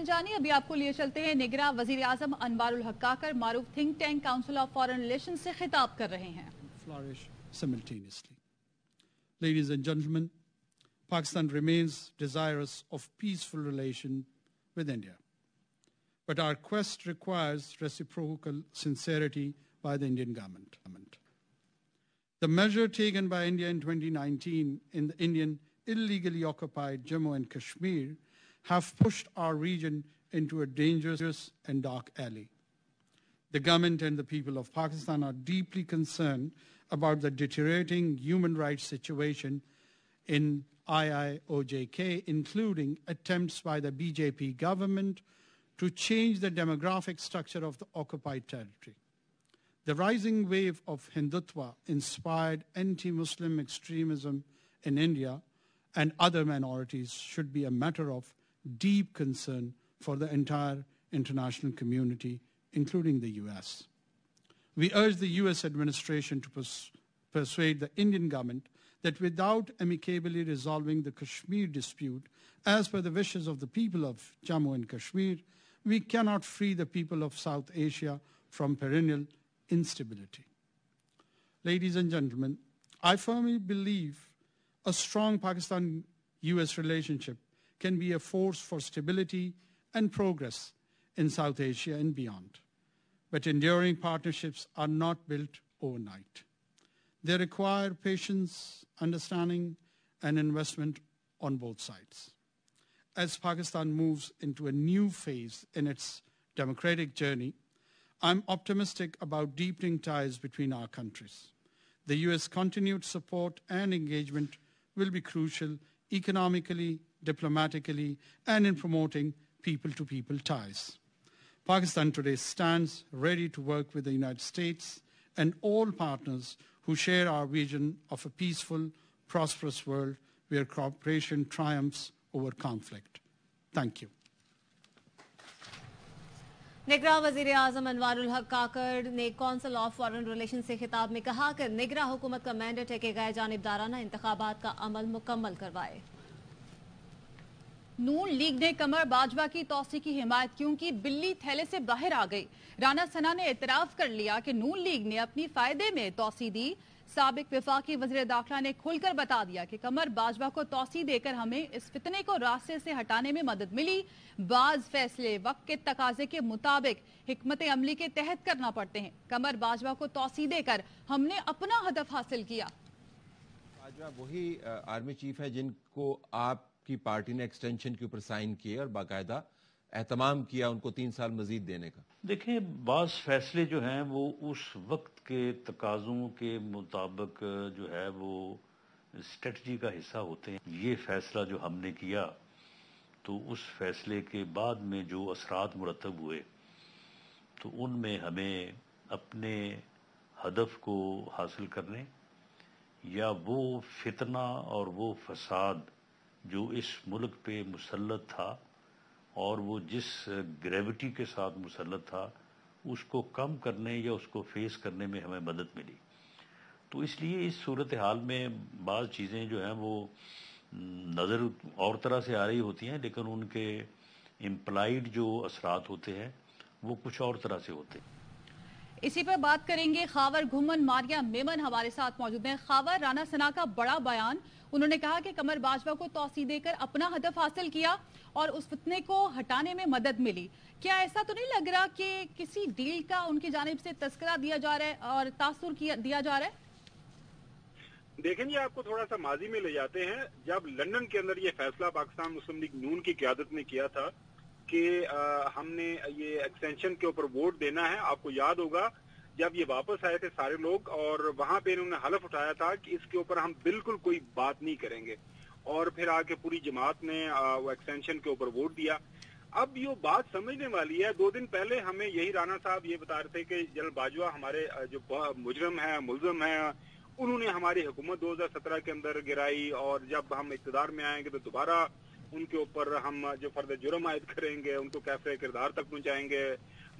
जानिए अभी आपको लिए चलते हैं निगरां वजीर आजम अनवारुल हक काकर मारूफ think tank council of foreign relations से खिताब कर रहे हैं. Flourish simultaneously. Ladies and gentlemen, Pakistan remains desirous of peaceful relation with India. But our quest requires reciprocal sincerity by the Indian government. The measure taken by India in 2019 in the Indian illegally occupied Jammu and Kashmir have pushed our region into a dangerous and dark alley. The government and the people of Pakistan are deeply concerned about the deteriorating human rights situation in IIOJK, including attempts by the BJP government to change the demographic structure of the occupied territory. The rising wave of Hindutva-inspired anti-Muslim extremism in India and other minorities should be a matter of deep concern for the entire international community, including the U.S. We urge the U.S. administration to persuade the Indian government that without amicably resolving the Kashmir dispute, as per the wishes of the people of Jammu and Kashmir, we cannot free the people of South Asia from perennial instability. Ladies and gentlemen, I firmly believe a strong Pakistan-U.S. relationship can be a force for stability and progress in South Asia and beyond. But enduring partnerships are not built overnight. They require patience, understanding, and investment on both sides. As Pakistan moves into a new phase in its democratic journey, I'm optimistic about deepening ties between our countries. The U.S. continued support and engagement will be crucial economically, diplomatically, and in promoting people-to-people ties. Pakistan today stands ready to work with the United States and all partners who share our vision of a peaceful, prosperous world where cooperation triumphs over conflict. Thank you. निगरां वजीर आजम अनवारुल हक काकर ने council of foreign relation से खिताब में कहा कि निगरां हुकूमत का मैंडेट है कि गैर जानिबदाराना इंतखाबात का अमल मुकम्मल करवाए. नून लीग ने कमर बाजवा की तौसी की हिमायत क्योंकि बिल्ली थैले से बाहर आ गई. राना सना ने एतराफ कर लिया कि नून लीग ने अपनी फायदे में तौसी दी. साबिक विफाकी वज़ीर दाखिला ने खुलकर बता दिया कि कमर बाजवा को तौसी देकर हमें इस फितने को रास्ते से हटाने में मदद मिली. बाज फैसले वक्त के तकाजे के मुताबिक हिकमत अमली के तहत करना पड़ते हैं. कमर बाजवा को तौसी देकर हमने अपना हदफ हासिल किया. बाजवा वही आर्मी चीफ है जिनको आपकी पार्टी ने एक्सटेंशन के ऊपर साइन किए और बाकायदा एहतमाम किया उनको 3 साल मजीद देने का. देखिए, बाज फैसले जो हैं वो उस वक्त के तकाज़ों के मुताबिक जो है वो स्ट्रेटजी का हिस्सा होते हैं. ये फैसला जो हमने किया तो उस फैसले के बाद में जो असरात मुरतब हुए तो उनमें हमें अपने हदफ को हासिल करने या वो फितना और वो फसाद जो इस मुल्क पे मुसल्लत था और वो जिस ग्रेविटी के साथ मुसल्लत था उसको कम करने या उसको फेस करने में हमें मदद मिली. तो इसलिए इस सूरत हाल में बाज़ चीज़ें जो हैं वो नज़र और तरह से आ रही होती हैं लेकिन उनके इम्प्लाइड जो असरात होते हैं वो कुछ और तरह से होते हैं. इसी पर बात करेंगे. खावर घुमन मारिया मेमन हमारे साथ मौजूद हैं. खावर, राना सना का बड़ा बयान. उन्होंने कहा कि कमर बाजवा को तौसी देकर अपना हदफ हासिल किया और उस फितने को हटाने में मदद मिली. क्या ऐसा तो नहीं लग रहा कि किसी डील का उनकी जानिब से तस्करा दिया जा रहा है और तासुर दिया जा रहा है? देखें जी, आपको थोड़ा सा माजी में ले जाते हैं. जब लंदन के अंदर ये फैसला पाकिस्तान मुस्लिम लीग नून की क़यादत ने किया था कि हमने ये एक्सटेंशन के ऊपर वोट देना है, आपको याद होगा जब ये वापस आए थे सारे लोग और वहां पे इन्होंने हलफ उठाया था कि इसके ऊपर हम बिल्कुल कोई बात नहीं करेंगे और फिर आके पूरी जमात ने वो एक्सटेंशन के ऊपर वोट दिया. अब ये बात समझने वाली है. 2 दिन पहले हमें यही राना साहब ये बता रहे थे कि जनरल बाजवा हमारे जो मुजरम है, मुल्ज़म है, उन्होंने हमारी हुकूमत 2017 के अंदर गिराई और जब हम इक़्तिदार में आएंगे तो दोबारा उनके ऊपर हम जो फर्द जुर्म आयद करेंगे, उनको कैफ़े किरदार तक पहुंचाएंगे.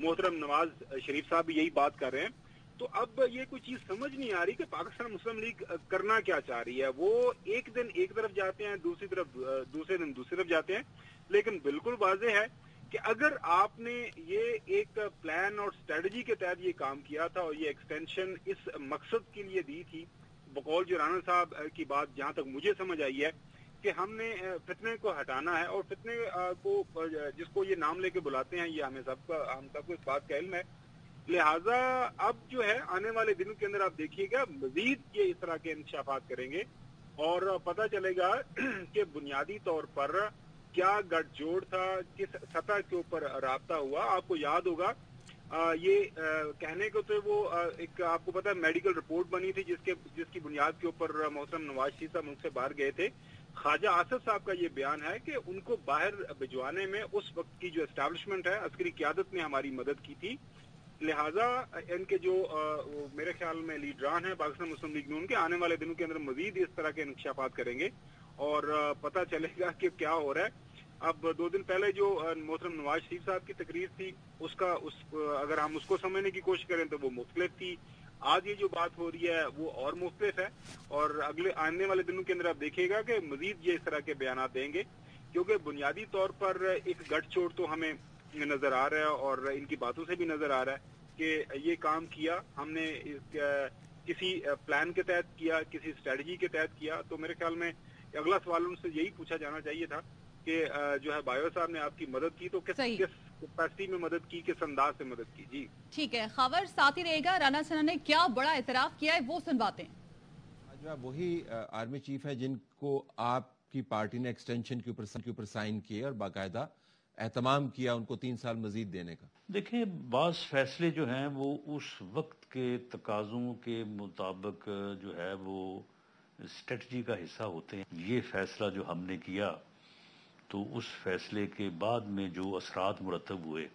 मोहतरम नवाज शरीफ साहब भी यही बात कर रहे हैं. तो अब ये कोई चीज समझ नहीं आ रही कि पाकिस्तान मुस्लिम लीग करना क्या चाह रही है. वो एक दिन एक तरफ जाते हैं, दूसरे दिन दूसरी तरफ जाते हैं. लेकिन बिल्कुल वाज़ेह है कि अगर आपने ये एक प्लान और स्ट्रेटजी के तहत ये काम किया था और ये एक्सटेंशन इस मकसद के लिए दी थी, बकौल जो राना साहब की बात जहां तक मुझे समझ आई है कि हमने फितने को हटाना है और फितने को जिसको ये नाम लेके बुलाते हैं, ये हम सबको इस बात का इल्म है। लिहाजा अब जो है आने वाले दिनों के अंदर आप देखिएगा मजीद ये इस तरह के इंकशाफात करेंगे और पता चलेगा कि बुनियादी तौर पर क्या गठजोड़ था, किस सतह के ऊपर राब्ता हुआ। आपको याद होगा कहने को तो वो एक आपको पता है मेडिकल रिपोर्ट बनी थी जिसकी बुनियाद के ऊपर मोहतरम नवाज शरीफ साहब मुल्क से बाहर गए थे। ख्वाजा आसिफ साहब का ये बयान है कि उनको बाहर भिजवाने में उस वक्त की जो एस्टैब्लिशमेंट है, अस्करी क़यादत ने हमारी मदद की थी। लिहाजा इनके जो मेरे ख्याल में लीडरान हैं पाकिस्तान मुस्लिम लीग नून के, आने वाले दिनों के अंदर मजीद इस तरह के इंकशाफात करेंगे और पता चलेगा कि क्या हो रहा है। अब 2 दिन पहले जो मोहतरम नवाज शरीफ साहब की तकरीर थी अगर हम उसको समझने की कोशिश करें तो वो मुख्तलिफ थी। आज ये जो बात हो रही है वो और मुख्तलिफ है और आने वाले दिनों के अंदर आप देखिएगा कि मजीद ये इस तरह के बयान देंगे, क्योंकि बुनियादी तौर पर एक गठजोड़ तो हमें नजर आ रहा है और इनकी बातों से भी नजर आ रहा है कि ये काम किया हमने किसी प्लान के तहत किया, किसी स्ट्रेटजी के तहत किया। तो मेरे ख्याल में अगला सवाल उनसे यही पूछा जाना चाहिए था कि जो है बायो साहब ने आपकी मदद की तो किस कैपेसिटी में मदद की, किस अंदाज से मदद की। जी ठीक है, खबर साथ ही रहेगा। राना सना ने क्या बड़ा एतराफ किया है वो सुनवाते हैं। बाजवा वही आर्मी चीफ है जिनको आपकी पार्टी ने एक्सटेंशन के ऊपर साइन किए और बाकायदा एहतमाम किया उनको 3 साल मजीद देने का। देखिए, बाज़ फैसले जो हैं वो उस वक्त के तकाज़ों के मुताबिक जो है वो स्ट्रेटजी का हिस्सा होते हैं। ये फैसला जो हमने किया तो उस फैसले के बाद में जो असरात मुरतब हुए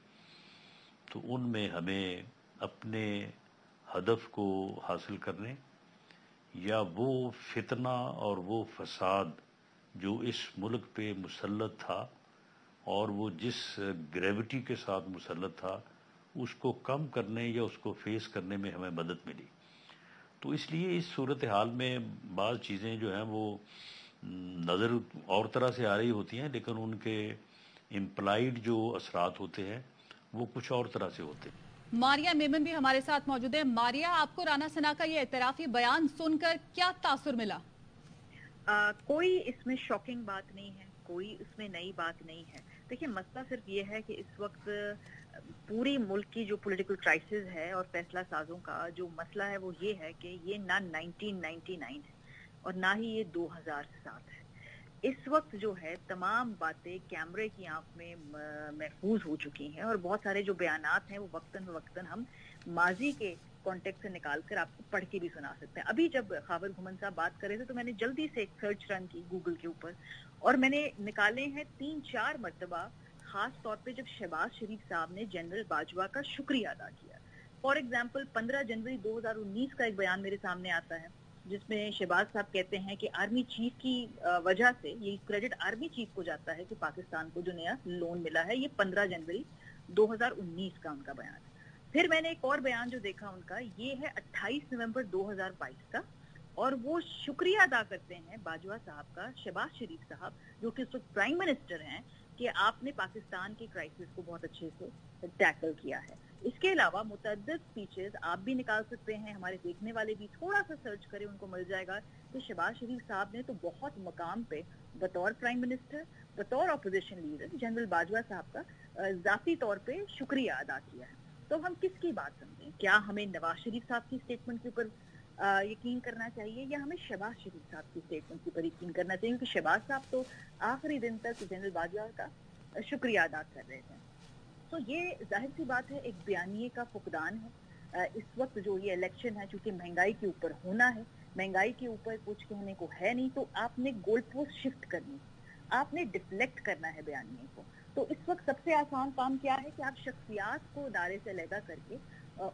तो उनमें हमें अपने हदफ को हासिल करने या वो फितना और वो फसाद जो इस मुल्क पे मुसल्लत था और वो जिस ग्रेविटी के साथ मुसल्लत था उसको कम करने या उसको फेस करने में हमें मदद मिली। तो इसलिए इस सूरत हाल में बाज़ चीज़ें जो हैं वो नज़र और तरह से आ रही होती हैं, लेकिन उनके इम्प्लाइड जो असरात होते हैं वो कुछ और तरह से होते हैं। मारिया मेमन भी हमारे साथ मौजूद है। मारिया, आपको राना सना का ये एतराफी बयान सुनकर क्या तासुर मिला? कोई इसमें शॉकिंग बात नहीं है, कोई इसमें नई बात नहीं है। देखिए, मसला सिर्फ ये है कि इस वक्त पूरी मुल्क की जो पॉलिटिकल क्राइसिस है और फैसला साजों का जो मसला है वो ये है कि ये ना 1999 है और ना ही ये 2007 है। इस वक्त जो है तमाम बातें कैमरे की आंख में महफूज हो चुकी हैं और बहुत सारे जो बयानात हैं वो वक्तन हम माजी के कॉन्टेक्स्ट से निकाल कर आपको पढ़ के भी सुना सकते हैं। अभी जब खावर घुमन साहब बात कर रहे थे तो मैंने जल्दी से एक सर्च रन की गूगल के ऊपर और मैंने निकाले हैं 3-4 मरतबा, खास तौर पे जब शहबाज शरीफ साहब ने जनरल बाजवा का शुक्रिया अदा किया। फॉर एग्जाम्पल 15 जनवरी 2019 का एक बयान मेरे सामने आता है जिसमें शहबाज साहब कहते हैं कि आर्मी चीफ की वजह से, ये क्रेडिट आर्मी चीफ को जाता है कि पाकिस्तान को जो नया लोन मिला है। ये 15 जनवरी 2019 का उनका बयान। फिर मैंने एक और बयान जो देखा उनका, ये है 28 नवंबर 2022 का और वो शुक्रिया अदा करते हैं बाजवा साहब का, शहबाज शरीफ साहब जो कि इस वक्त प्राइम मिनिस्टर हैं, कि आपने पाकिस्तान की क्राइसिस को बहुत अच्छे से टैकल किया है। इसके अलावा मुतअद्दिद स्पीचेस आप भी निकाल सकते हैं, हमारे देखने वाले भी थोड़ा सा सर्च करें, उनको मिल जाएगा कि शहबाज शरीफ साहब ने तो बहुत मकाम पे बतौर प्राइम मिनिस्टर, बतौर अपोजिशन लीडर जनरल बाजवा साहब का जाती तौर पे शुक्रिया अदा किया है। तो हम किसकी बात समझें? क्या हमें नवाज शरीफ साहब की स्टेटमेंट के ऊपर यकीन करना चाहिए या हमें शहबाज शरीफ साहब की स्टेटमेंट के ऊपर यकीन करना चाहिए? क्योंकि शहबाज साहब तो आखिरी दिन तक जनरल बाजवा का शुक्रिया अदा कर रहे थे। तो ये जाहिर सी बात है एक बयानिए का फुकदान है। इस वक्त जो ये इलेक्शन है, चूंकि महंगाई के ऊपर होना है, महंगाई के ऊपर कुछ कहने को है नहीं, तो आपने गोल पोस्ट शिफ्ट करनी, आपने डिफ्लेक्ट करना है बयानिए को। तो इस वक्त सबसे आसान काम क्या है कि आप शख्सियात को दायरे से अलग करके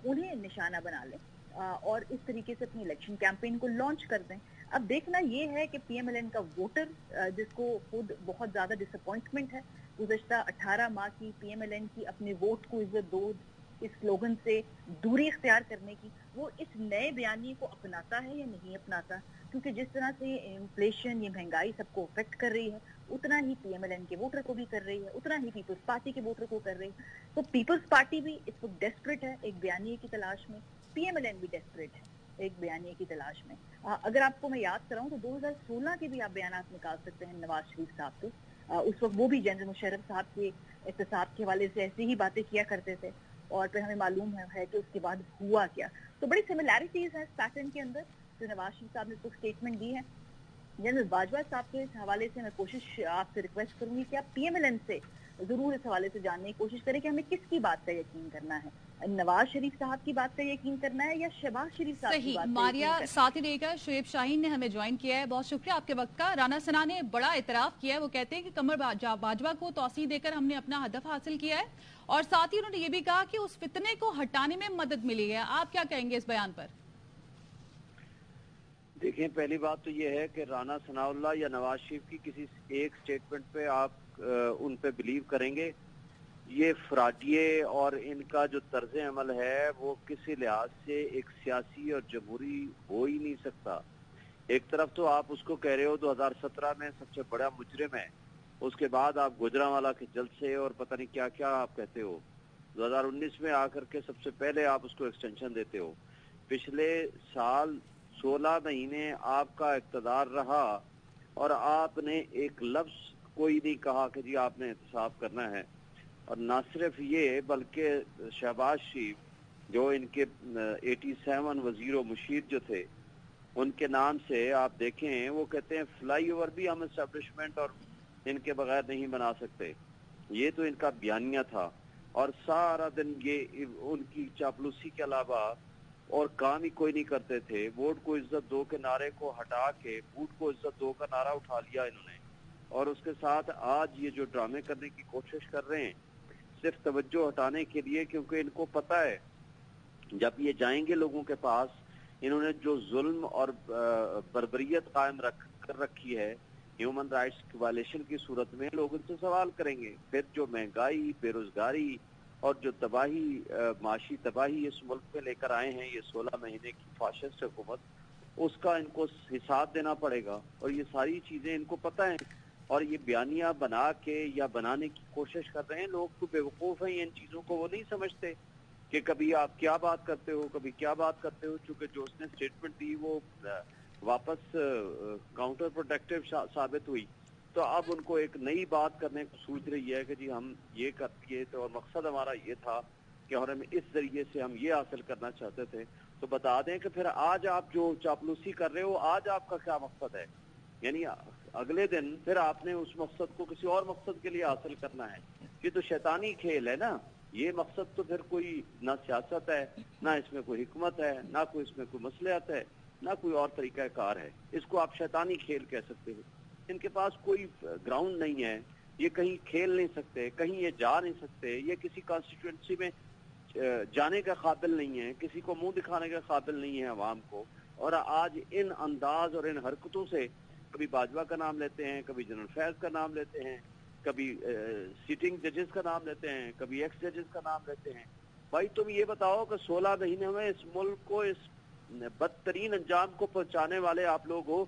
उन्हें निशाना बना लें और इस तरीके से अपनी इलेक्शन कैंपेन को लॉन्च कर दें। अब देखना ये है कि पीएमएलएन का वोटर, जिसको खुद बहुत ज्यादा डिसअपॉइंटमेंट है गुज़श्ता 18 माह की पीएमएलएन की अपने वोट को इज्जत दो इस स्लोगन से दूरी इख्तियार करने की, वो इस नए बयानी को अपनाता है या नहीं अपनाता? क्योंकि जिस तरह से इन्फ्लेशन, ये महंगाई सबको अफेक्ट कर रही है, उतना ही PMLN के वोटर को भी कर रही है, उतना ही पीपल्स पार्टी के वोटर को कर रही है। तो पीपल्स पार्टी भी इस वक्त डेस्परेट है एक बयानिए की तलाश में, PMLN भी डेस्परेट है एक बयानिए की तलाश में। अगर आपको मैं याद कराऊं तो 2016 के भी आप बयानात निकाल सकते हैं नवाज शरीफ साहब के। उस वक्त वो भी जनरल मुशर्रफ साहब के एहतसाब के हवाले से ऐसी ही बातें किया करते थे, और फिर हमें मालूम है कि उसके बाद हुआ क्या। तो बड़ी सिमिलैरिटीज है इस पैटर्न के अंदर जो नवाज शरीफ साहब ने तो स्टेटमेंट दी है। जनरल बाजवा साहब के इस हवाले से मैं कोशिश आपसे रिक्वेस्ट करूंगी कि आप PMLN से जरूर इस हवाले से जानने की कोशिश करें कि हमें किसकी बात का यकीन करना है, नवाज शरीफ साहब की बात का यकीन करना है या शहबाज शरीफ साहब की बात का। मारिया साथ ही रहेगा। शुएब शाहीन ने हमें ज्वाइन किया है, बहुत शुक्रिया आपके वक्त का। राना सना ने बड़ा इतराफ किया है, वो कहते हैं कि कमर बाजवा को तौसीह देकर हमने अपना हदफ हासिल किया है, और साथ ही उन्होंने ये भी कहा कि उस फितने को हटाने में मदद मिली है। आप क्या कहेंगे इस बयान पर? देखिए, पहली बात तो ये है कि राना सनाउल्लाह या नवाज शरीफ की किसी एक स्टेटमेंट पे आप उन पे बिलीव करेंगे, ये फ्राडिये और इनका जो तर्ज अमल है वो किसी लिहाज से एक सियासी और जमहूरी हो ही नहीं सकता। एक तरफ तो आप उसको कह रहे हो 2017 में सबसे बड़ा मुजरिम है, उसके बाद आप गुजरांवाला के जलसे और पता नहीं क्या क्या आप कहते हो, 2019 में आकर के सबसे पहले आप उसको एक्सटेंशन देते हो। पिछले साल 16 महीने आपका इक़्तिदार रहा और आपने एक लफ्ज कोई नहीं कहा कि जी आपने एहतसाब करना है। और ना सिर्फ ये बल्कि शहबाज शरीफ जो इनके 87 वजीर व मुशीर जो थे उनके नाम से आप देखें, वो कहते हैं फ्लाई ओवर भी हम एस्टेब्लिशमेंट और इनके बगैर नहीं बना सकते। ये तो इनका बयानिया था, और सारा दिन ये उनकी चापलूसी के अलावा और काम ही कोई नहीं करते थे। वोट को इज्जत दो के नारे को हटा के वोट को इज्जत दो का नारा उठा लिया इन्होंने, और उसके साथ आज ये जो ड्रामे करने की कोशिश कर रहे हैं सिर्फ तवज्जो हटाने के लिए, क्योंकि इनको पता है जब ये जाएंगे लोगों के पास, इन्होंने जो जुल्म और बर्बरियत कायम कर रखी है ह्यूमन राइट्स वायलेशन की सूरत में, लोग इनसे सवाल करेंगे। फिर जो महंगाई, बेरोजगारी और जो तबाही, माशी तबाही इस मुल्क में लेकर आए हैं ये 16 महीने की फाशिस्ट हुकूमत, उसका इनको हिसाब देना पड़ेगा। और ये सारी चीजें इनको पता है, और ये बयानिया बना के या बनाने की कोशिश कर रहे हैं। लोग तो बेवकूफ़ हैं, इन चीज़ों को वो नहीं समझते कि कभी आप क्या बात करते हो, कभी क्या बात करते हो। चूँकि जो उसने स्टेटमेंट दी वो वापस काउंटर प्रोडक्टिव साबित हुई, तो अब उनको एक नई बात करने को सूझ रही है कि जी हम ये कर दिए थे और मकसद हमारा ये था कि और हम इस जरिए से हम ये हासिल करना चाहते थे। तो बता दें कि फिर आज आप जो चापलूसी कर रहे हो, आज आपका क्या मकसद है? यानी अगले दिन फिर आपने उस मकसद को किसी और मकसद के लिए हासिल करना है। ये तो शैतानी खेल है ना। ये मकसद तो फिर कोई ना सियासत है, ना इसमें कोई हिकमत है, ना कोई इसमें कोई मसलियत है, ना कोई और तरीका कार है। इसको आप शैतानी खेल कह सकते हो। इनके पास कोई ग्राउंड नहीं है, ये कहीं खेल नहीं सकते, कहीं ये जा नहीं सकते, ये किसी कॉन्स्टिट्यूएंसी में जाने का काबिल नहीं है, किसी को मुंह दिखाने का काबिल नहीं है अवाम को। और आज इन अंदाज और इन हरकतों से कभी बाजवा का नाम लेते हैं, कभी जनरल फैज का नाम लेते हैं, कभी सिटिंग जजेस का नाम लेते हैं, कभी एक्स जजेस का नाम लेते हैं। भाई तुम ये बताओ कि 16 महीने में इस मुल्क को इस बदतरीन अंजाम को पहुंचाने वाले आप लोग हो,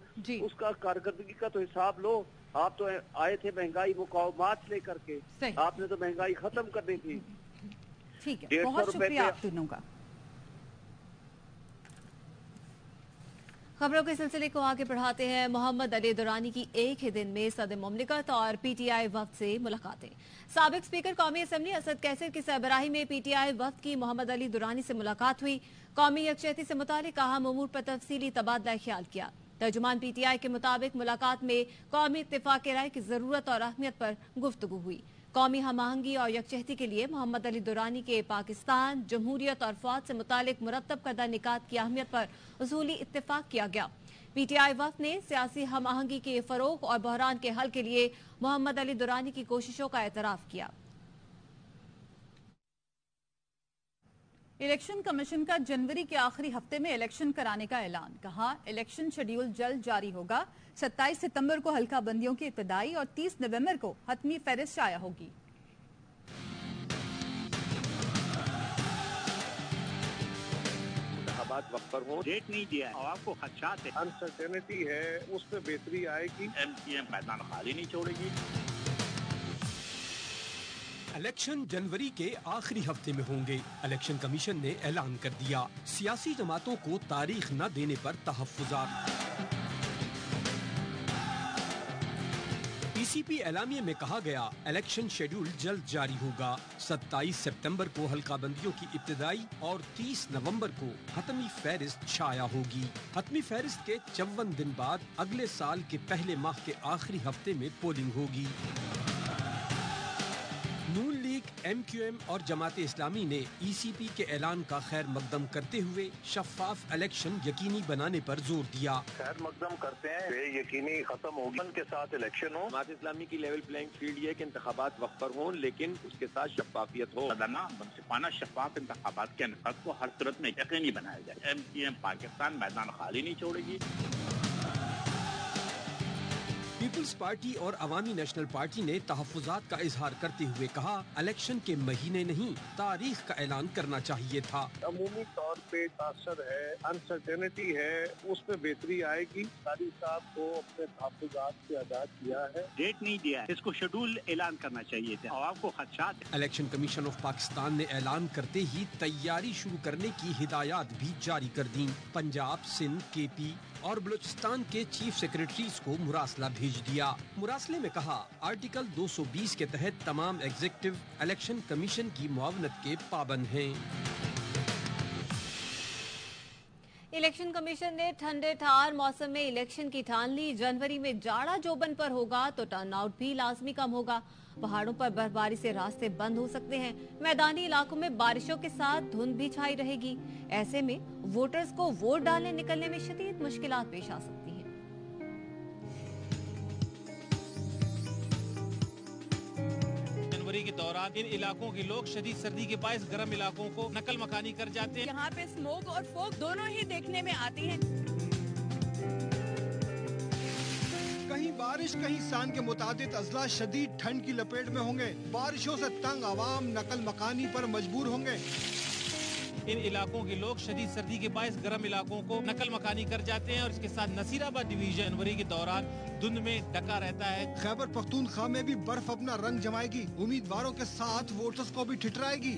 उसका कारकर्दगी का तो हिसाब लो। आप तो आए थे महंगाई मुकाओ मार्च लेकर के, आपने तो महंगाई खत्म करनी थी। ठीक है, बहुत शुक्रिया आप दोनों का। खबरों के सिलसिले को आगे बढ़ाते हैं। मोहम्मद अली दुरानी की एक ही दिन में सदर मुमलिकत और PTI वफ्द से मुलाकातें। साबिक स्पीकर कौमी असम्बली असद कैसर की सरबराही में PTI वफ्द की मोहम्मद अली दुरानी से मुलाकात हुई। कौमी यकजहती से मुतालिक अहम उमूर पर तफसीली तबादला ख्याल किया। तर्जुमान PTI के मुताबिक मुलाकात में कौमी इत्तेफाक राय की जरूरत और अहमियत पर गुफ्तगू हुई। कौमी हम आहंगी और यकजहती के लिए मोहम्मद अली दुरानी के पाकिस्तान, जमहूरियत और फौज से मुतालिक मुरतब करदा निकात की अहमियत पर उसूली इत्तेफाक किया गया। PTI वफ्द ने सियासी हम आहंगी के फरोग और बहरान के हल के लिए मोहम्मद अली दुरानी की कोशिशों का एतराफ किया। इलेक्शन कमीशन का जनवरी के आखिरी हफ्ते में इलेक्शन कराने का ऐलान। कहा इलेक्शन शेड्यूल जल्द जारी होगा। 27 सितंबर को हल्का बंदियों की इब्तिदाई और 30 नवंबर को हतमी फहरिस्त शाया होगी। इंतखाबात इंतखाबात वक्त पर हों। डेट नहीं दिया है और आपको खदशात है, अनसर्टेनिटी है, उसमें बेहतरी आएगी। MCM मैदान खाली नहीं छोड़ेगी। इलेक्शन जनवरी के आखिरी हफ्ते में होंगे। इलेक्शन कमीशन ने ऐलान कर दिया, सियासी जमातों को तारीख न देने पर तहफ्फुज़ात। पीसीपी एलामिये में कहा गया, इलेक्शन शेड्यूल जल्द जारी होगा। 27 सितंबर को हल्का बंदियों की इब्तिदाई और 30 नवंबर को हतमी फहरिस्त छाया होगी। हतमी फहरिस्त के 54 दिन बाद अगले साल के पहले माह के आखिरी हफ्ते में पोलिंग होगी। नून लीग, MQM और जमाते इस्लामी ने ECP के ऐलान का खैर मकदम करते हुए शफाफ इलेक्शन यकीनी बनाने पर जोर दिया। खैर मकदम करते हैं, यकीनी खत्म होगी, के साथ इलेक्शन हो। जमात इस्लामी की लेवल प्लेइंग फील्ड ये कि इंतखाबात वक्त पर हों, लेकिन उसके साथ शफाफियत हो। मनसिफाना शफाफ इंतखाबात के इनेकाद को हर सूरत में यकीनी बनाया जाए। MCM पाकिस्तान मैदान खाली नहीं छोड़ेगी। पीपल्स पार्टी और अवामी नेशनल पार्टी ने तहफ्फुज़ात का इजहार करते हुए कहा, इलेक्शन के महीने नहीं, तारीख का ऐलान करना चाहिए था। अमूमी तौर पे तासर है, अनसर्टेनिटी है, उसमें बेहतरी आएगी। सारी साहब को अपने तहफ्फुज़ात से आजाद किया है। डेट नहीं दिया है, इसको शेड्यूल ऐलान करना चाहिए था और आपको खदशात है। इलेक्शन कमीशन ऑफ पाकिस्तान ने ऐलान करते ही तैयारी शुरू करने की हिदायत भी जारी कर दी। पंजाब, सिंध, KP और बलूचिस्तान के चीफ सेक्रेटरीज को मुरासला भेज दिया। मुरासले में कहा, आर्टिकल 220 के तहत तमाम एग्जीक्यूटिव इलेक्शन कमीशन की मुआवनत के पाबंद हैं। इलेक्शन कमीशन ने ठंडे ठार मौसम में इलेक्शन की ठान ली। जनवरी में जाड़ा जोबन पर होगा तो टर्नआउट भी लाजमी कम होगा। पहाड़ों पर बर्फबारी से रास्ते बंद हो सकते हैं। मैदानी इलाकों में बारिशों के साथ धुंध भी छाई रहेगी। ऐसे में वोटर्स को वोट डालने निकलने में शदीद मुश्किलात पेश आ सकती हैं। जनवरी के दौरान इन इलाकों के लोग शदीद सर्दी के बायस गर्म इलाकों को नकल मकानी कर जाते हैं। यहाँ पे स्मोक और फोग दोनों ही देखने में आती हैं। कहीं बारिश, कहीं सान के मुताबिक अजला शदीद ठंड की लपेट में होंगे। बारिशों से तंग आवाम नकल मकानी पर मजबूर होंगे। इन इलाकों के लोग शदीद सर्दी के बायस गर्म इलाकों को नकल मकानी कर जाते हैं और इसके साथ नसीराबाद डिवीजन जनवरी के दौरान धुंध में ढका रहता है। खैबर पख्तूनख्वा में भी बर्फ अपना रंग जमाएगी। उम्मीदवारों के साथ वोटर्स को भी ठिठराएगी।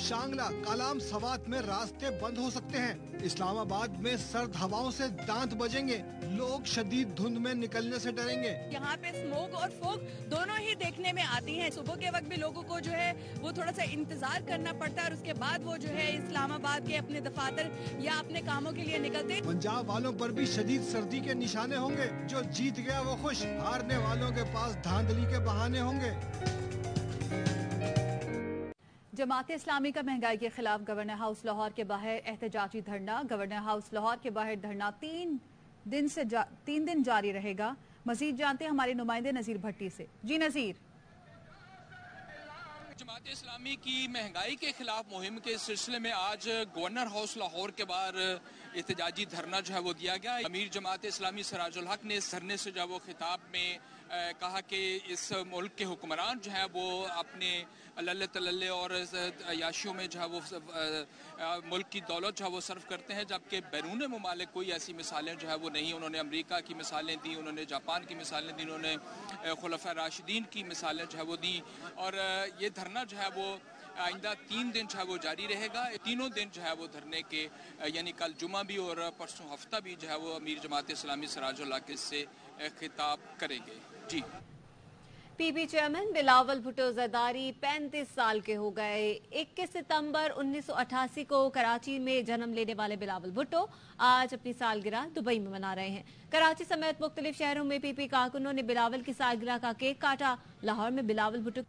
शांगला, कालाम, सवात में रास्ते बंद हो सकते हैं। इस्लामाबाद में सर्द हवाओं से दांत बजेंगे। लोग शदीद धुंध में निकलने से डरेंगे। यहाँ पे स्मोक और फोग दोनों ही देखने में आती हैं। सुबह के वक्त भी लोगों को जो है वो थोड़ा सा इंतजार करना पड़ता है और उसके बाद वो जो है इस्लामाबाद के अपने दफातर या अपने कामों के लिए निकलते। पंजाब वालों पर भी शदीद सर्दी के निशाने होंगे। जो जीत गया वो खुश, हारने वालों के पास धांधली के बहाने होंगे। जमात इस्लामी का महंगाई के खिलाफ गवर्नर हाउस लाहौर के बाहर एहतजाजी धरना। गवर्नर हाउस लाहौर के बाहर धरना 3 दिन जारी रहेगा। मजीद जानते हैं हमारे नुमाइंदे नजीर भट्टी से। जी नजीर। जमात इस्लामी की महंगाई के खिलाफ मुहिम के सिलसिले में आज गवर्नर हाउस लाहौर के बाहर एहतजाजी धरना जो है वो दिया गया। अमीर जमात इस्लामी सिराजुल हक ने इस धरने से जो है वो खिताब में कहा कि इस मुल्क के हुक्मरान जो है वो अपने लल्ले तलल्ले और अयाशियों में जो है वो मुल्क की दौलत जो है वो सर्व करते हैं, जबकि बैरून मुमालिक कोई ऐसी मिसालें जो है वो नहीं। उन्होंने अमेरिका की मिसालें दी, उन्होंने जापान की मिसालें दी, उन्होंने खुलफा राशिदीन की मिसालें जो है वो दी। और ये धरना जो है वो आइंदा 3 दिन जो है वो जारी रहेगा। तीनों दिन जो है वो धरने के यानी कल जुमा भी और परसों हफ्ता भी जो है वो अमीर जमात इस्लामी सिराजुल हक से खिताब करेंगे। जी। पीपी चेयरमैन बिलावल भुट्टो जरदारी 35 साल के हो गए। 21 सितंबर 1988 को कराची में जन्म लेने वाले बिलावल भुट्टो आज अपनी सालगिरह दुबई में मना रहे हैं। कराची समेत मुख्तलिफ शहरों में पीपी कारकुनों ने बिलावल की सालगिरह का केक काटा। लाहौर में बिलावल भुट्टो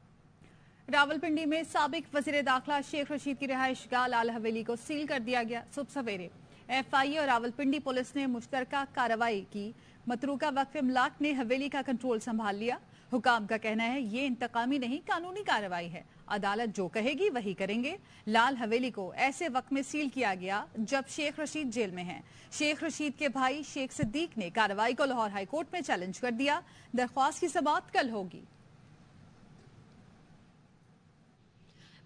रावलपिंडी में साबिक वजीर दाखिला शेख रशीद की रिहाइश गाह लाल हवेली को सील कर दिया गया। सुबह सवेरे FIA और रावलपिंडी पुलिस ने मुश्तरका कार्रवाई की। मतरूका वक्फ इमलाक ने हवेली का कंट्रोल संभाल लिया। हुकाम का कहना है ये इंतकामी नहीं, कानूनी कार्रवाई है। अदालत जो कहेगी वही करेंगे। लाल हवेली को ऐसे वक्त में सील किया गया जब शेख रशीद जेल में हैं। शेख रशीद के भाई शेख सिद्दीक ने कार्रवाई को लाहौर हाई कोर्ट में चैलेंज कर दिया। दरख्वास्त की समाअत कल होगी।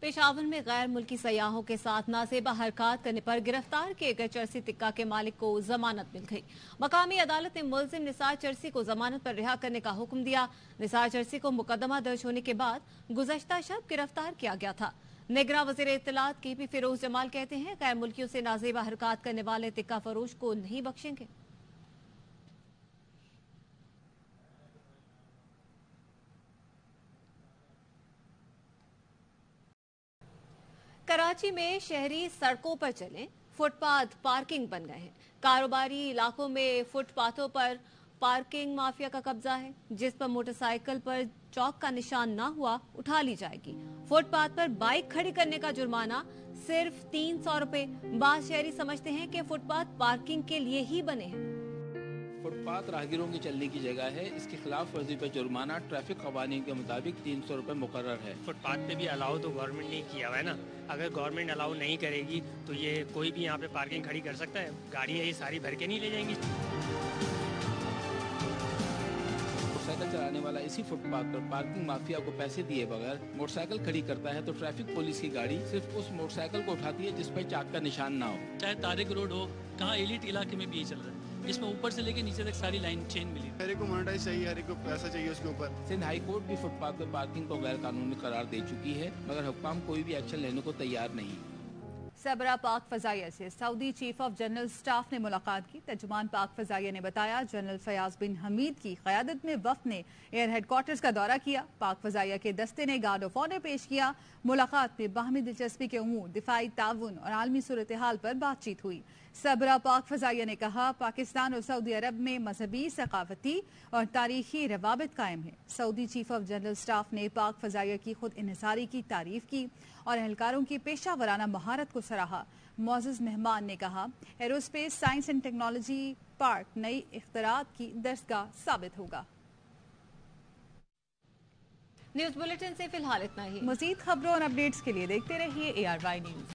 पेशावर में गैर मुल्की सयाहों के साथ नासेबा हरकत करने पर गिरफ्तार किए गए चरसी टिक्का के मालिक को जमानत मिल गई। मकामी अदालत ने मुलजिम निसार चरसी को जमानत पर रिहा करने का हुक्म दिया। निसार चरसी को मुकदमा दर्ज होने के बाद गुज़श्ता शब गिरफ्तार किया गया था। निगरां वज़ीर इत्तलात KP फिरोज जमाल कहते हैं गैर मुल्कियों से नाजेबा हरकत करने वाले टिक्का फरोश को नहीं बख्शेंगे। कराची में शहरी सड़कों पर चलें, फुटपाथ पार्किंग बन गए हैं। कारोबारी इलाकों में फुटपाथों पर पार्किंग माफिया का कब्जा है। जिस पर मोटरसाइकिल पर चौक का निशान ना हुआ उठा ली जाएगी। फुटपाथ पर बाइक खड़ी करने का जुर्माना सिर्फ 300 रुपए। बाज़ शहरी समझते हैं कि फुटपाथ पार्किंग के लिए ही बने हैं। फुटपाथ राहगीरों के चलने की जगह है। इसकी खिलाफ वर्जी पर जुर्माना ट्रैफिक कवानीन के मुताबिक 300 रुपए मुकर्रर है। फुटपाथ पे भी अलाउ तो गवर्नमेंट ने किया हुआ है ना। अगर गवर्नमेंट अलाउ नहीं करेगी तो ये कोई भी यहाँ पे पार्किंग खड़ी कर सकता है। गाड़ियाँ ये सारी भर के नहीं ले जाएंगी। मोटरसाइकिल चलाने वाला इसी फुटपाथ पर पार्किंग माफिया को पैसे दिए बगैर मोटरसाइकिल खड़ी करता है तो ट्रैफिक पुलिस की गाड़ी सिर्फ उस मोटरसाइकिल को उठाती है जिस पर चाक का निशान ना हो। चाहे तारिक रोड हो, कहाँ एलिट इलाके में भी ये चल रहा है, इसमें ऊपर से लेके नीचे तक सारी लाइन चेन मिली। हर एक को मोनेटाइज चाहिए, हर एक को पैसा चाहिए उसके ऊपर। सिंध हाई कोर्ट भी फुटपाथ पर पार्किंग को गैर कानूनी करार दे चुकी है, मगर हुक्काम कोई भी एक्शन लेने को तैयार नहीं। सरबराह पाक फजाइया से Saudi chief of general staff ने मुलाकात की। तर्जुमान पाक फजाइया ने बताया जनरल फयाज बिन हमीद की क़यादत में वफ़द ने एयर हेडक्वार्टर्स का दौरा किया। पाक फजाइया के दस्ते ने गार्ड ऑफ ऑनर पेश किया। मुलाकात में बाहमी दिलचस्पी के उमूर, दिफाई ताउन और आलमी सूरत हाल पर बातचीत हुई। सरबराह पाक फजाइया ने कहा पाकिस्तान और सऊदी अरब में मजहबी, सकाफती और तारीखी रवाबित कायम है। Saudi chief of general staff ने पाक फजाइया की खुद इन्हिसारी की तारीफ की और एहलकारों की पेशा वराना महारत को सराहा। मोअज़्ज़ज़ मेहमान ने कहा aerospace science and technology park नई इख्तरात की दरसगाह साबित होगा। न्यूज बुलेटिन से फिलहाल इतना ही। मज़ीद खबरों और अपडेट्स के लिए देखते रहिए ARY न्यूज।